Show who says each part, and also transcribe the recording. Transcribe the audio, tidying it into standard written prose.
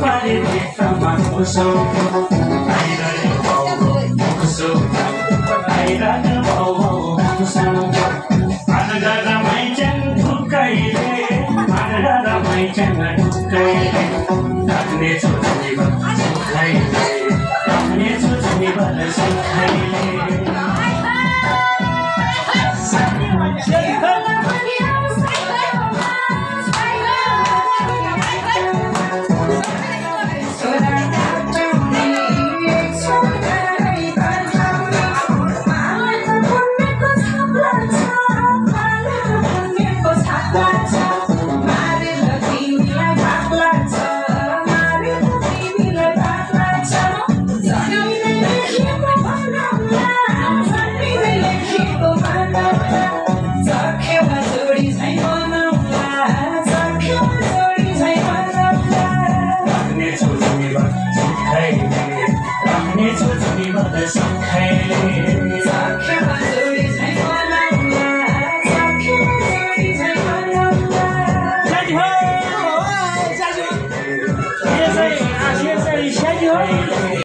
Speaker 1: पारे भित्रमा घुसौ आइरह्यो भाउ घुसौ आइरह्यो भाउ घुसौ रमाइछन् ढुक्कैले रमाइछन् ढुक्कैले राख्नेछु जीवन सुखैले राख्नेछु जीवन सुखैले